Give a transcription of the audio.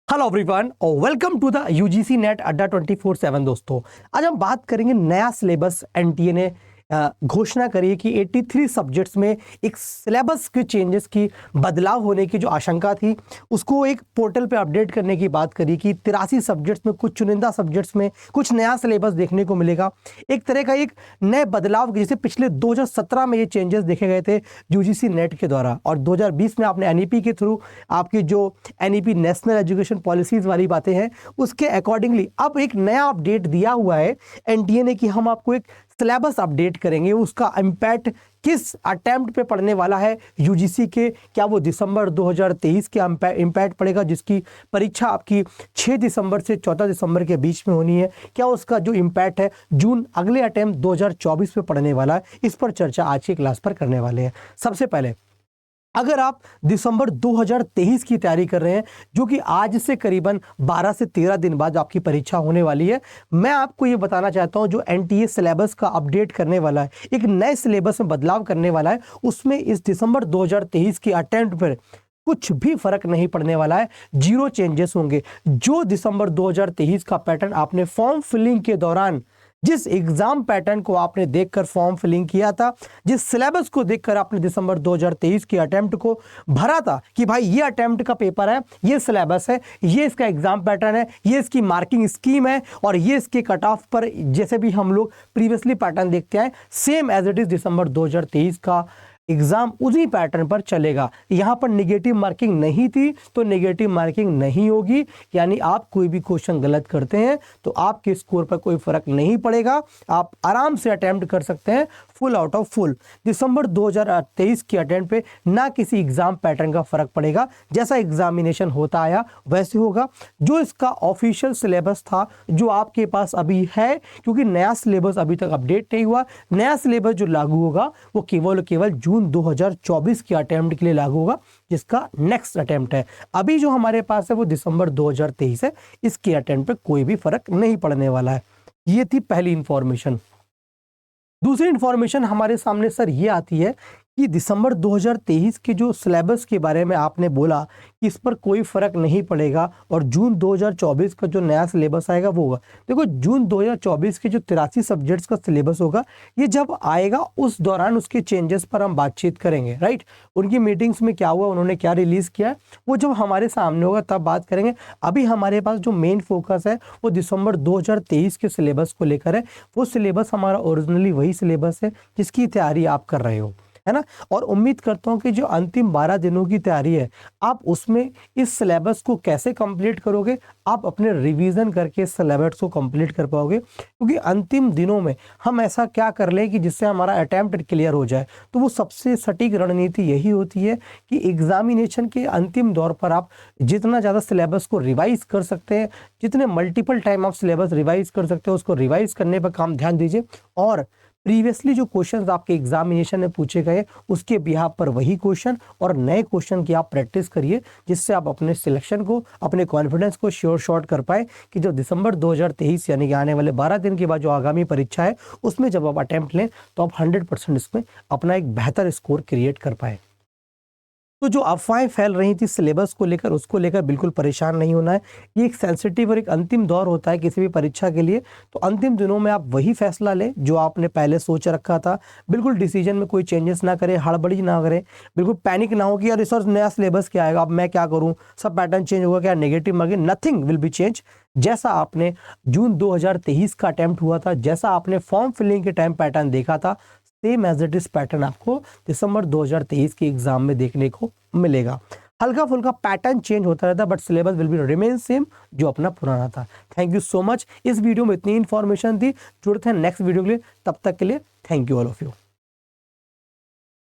Hello everyone और welcome to the UGC NET Adda 24/7। दोस्तों, आज हम बात करेंगे नया सिलेबस। एनटीए ने घोषणा करी है कि 83 सब्जेक्ट्स में एक सिलेबस के चेंजेस की बदलाव होने की जो आशंका थी उसको एक पोर्टल पे अपडेट करने की बात करी कि 83 सब्जेक्ट्स में कुछ चुनिंदा सब्जेक्ट्स में कुछ नया सिलेबस देखने को मिलेगा। एक तरह का एक नए बदलाव, जैसे पिछले 2017 में ये चेंजेस देखे गए थे यूजीसी नेट के द्वारा, और 2020 में आपने एनईपी के थ्रू आपकी जो एनईपी नेशनल एजुकेशन पॉलिसीज वाली बातें हैं उसके अकॉर्डिंगली अब एक नया अपडेट दिया हुआ है एनटीए ने कि हम आपको एक सिलेबस अपडेट करेंगे। उसका इम्पैक्ट किस अटेम्प्ट पे पड़ने वाला है यूजीसी के, क्या वो दिसंबर 2023 के इम्पैक्ट पड़ेगा जिसकी परीक्षा आपकी 6 दिसंबर से 14 दिसंबर के बीच में होनी है, क्या उसका जो इम्पैक्ट है जून अगले अटेम्प्ट 2024 में पड़ने वाला है, इस पर चर्चा आज की क्लास पर करने वाले हैं। सबसे पहले अगर आप दिसंबर 2023 की तैयारी कर रहे हैं, जो कि आज से करीबन 12 से 13 दिन बाद आपकी परीक्षा होने वाली है, मैं आपको ये बताना चाहता हूं जो एनटीए सिलेबस का अपडेट करने वाला है, एक नए सिलेबस में बदलाव करने वाला है, उसमें इस दिसंबर 2023 की अटेम्प्ट पर कुछ भी फर्क नहीं पड़ने वाला है, जीरो चेंजेस होंगे। जो दिसंबर 2023 का पैटर्न आपने फॉर्म फिलिंग के दौरान, जिस एग्जाम पैटर्न को आपने देखकर फॉर्म फिलिंग किया था, जिस सिलेबस को देखकर आपने दिसंबर 2023 के अटेम्प्ट को भरा था कि भाई ये अटेम्प्ट का पेपर है, ये सिलेबस है, ये इसका एग्जाम पैटर्न है, ये इसकी मार्किंग स्कीम है और ये इसके कट ऑफ पर जैसे भी हम लोग प्रीवियसली पैटर्न देखते हैं, सेम एज इट इज दिसंबर 2023 का एग्जाम उसी पैटर्न पर चलेगा। यहां पर नेगेटिव मार्किंग नहीं थी तो नेगेटिव मार्किंग नहीं होगी, यानी आप कोई भी क्वेश्चन गलत करते हैं तो आपके स्कोर पर कोई फर्क नहीं पड़ेगा, आप आराम से अटेम्प्ट कर सकते हैं फुल आउट ऑफ फुल। दिसंबर 2023 के अटेम्प्ट पे ना किसी एग्जाम पैटर्न का फर्क पड़ेगा, जैसा एग्जामिनेशन होता आया वैसे होगा। जो इसका ऑफिशियल सिलेबस था जो आपके पास अभी है, क्योंकि नया सिलेबस अभी तक अपडेट नहीं हुआ, नया सिलेबस जो लागू होगा वो केवल जून 2024 के अटेम्प्ट के लिए लागू होगा, जिसका नेक्स्ट अटेम्प्ट है। अभी जो हमारे पास है वो दिसंबर 2023 है, इसके अटेम्प्ट पे कोई भी फर्क नहीं पड़ने वाला है। ये थी पहली इंफॉर्मेशन। दूसरी इंफॉर्मेशन हमारे सामने सर ये आती है कि दिसंबर 2023 के जो सिलेबस के बारे में आपने बोला कि इस पर कोई फर्क नहीं पड़ेगा और जून 2024 का जो नया सिलेबस आएगा वो होगा। देखो, जून 2024 के जो 83 सब्जेक्ट्स का सिलेबस होगा, ये जब आएगा उस दौरान उसके चेंजेस पर हम बातचीत करेंगे, राइट। उनकी मीटिंग्स में क्या हुआ, उन्होंने क्या रिलीज किया, वो जब हमारे सामने होगा तब बात करेंगे। अभी हमारे पास जो मेन फोकस है वो दिसंबर 2023 के सिलेबस को लेकर है। वो सिलेबस हमारा ओरिजिनली वही सिलेबस है जिसकी तैयारी आप कर रहे हो, है ना। और उम्मीद करता हूं कि जो अंतिम 12 दिनों की तैयारी है आप उसमें इस सिलेबस को कैसे कंप्लीट करोगे, आप अपने रिवीजन करके सिलेबस को कंप्लीट कर पाओगे। क्योंकि अंतिम दिनों में हम ऐसा क्या कर लें कि जिससे हमारा अटेम्प्ट क्लियर हो जाए, तो वो सबसे सटीक रणनीति यही होती है कि एग्जामिनेशन के अंतिम दौर पर आप जितना ज़्यादा सिलेबस को रिवाइज कर सकते हैं, जितने मल्टीपल टाइम आप सिलेबस रिवाइज कर सकते हो, उसको रिवाइज करने पर काम ध्यान दीजिए। और प्रीवियसली जो क्वेश्चंस आपके एग्जामिनेशन में पूछे गए उसके बिहाफ पर वही क्वेश्चन और नए क्वेश्चन की आप प्रैक्टिस करिए, जिससे आप अपने सिलेक्शन को, अपने कॉन्फिडेंस को श्योर शॉर्ट कर पाए कि जो दिसंबर 2023 यानी कि आने वाले 12 दिन के बाद जो आगामी परीक्षा है उसमें जब आप अटेम्प्ट लें तो आप 100% इसमें अपना एक बेहतर स्कोर क्रिएट कर पाए। तो जो अफवाहें फैल रही थी सिलेबस को लेकर, उसको लेकर बिल्कुल परेशान नहीं होना है। ये एक सेंसिटिव और एक अंतिम दौर होता है किसी भी परीक्षा के लिए, तो अंतिम दिनों में आप वही फैसला लें जो आपने पहले सोच रखा था। बिल्कुल डिसीजन में कोई चेंजेस ना करें, हड़बड़ी ना करें, बिल्कुल पैनिक ना हो कि यार सर नया सिलेबस क्या आएगा, अब मैं क्या करूँ, सब पैटर्न चेंज होगा क्या, negative marking, nothing will be change. जैसा आपने जून 2023 का अटेम्प्ट हुआ था, जैसा आपने फॉर्म फिलिंग के टाइम पैटर्न देखा था, same as it is pattern आपको दिसंबर 2023 के एग्जाम में देखने को मिलेगा। हल्का फुल्का पैटर्न चेंज होता रहता है but syllabus will be remain same जो अपना पुराना था। Thank you so much. इस वीडियो में इतनी इंफॉर्मेशन थी, जुड़ते हैं नेक्स्ट वीडियो के लिए, तब तक के लिए thank you all of you.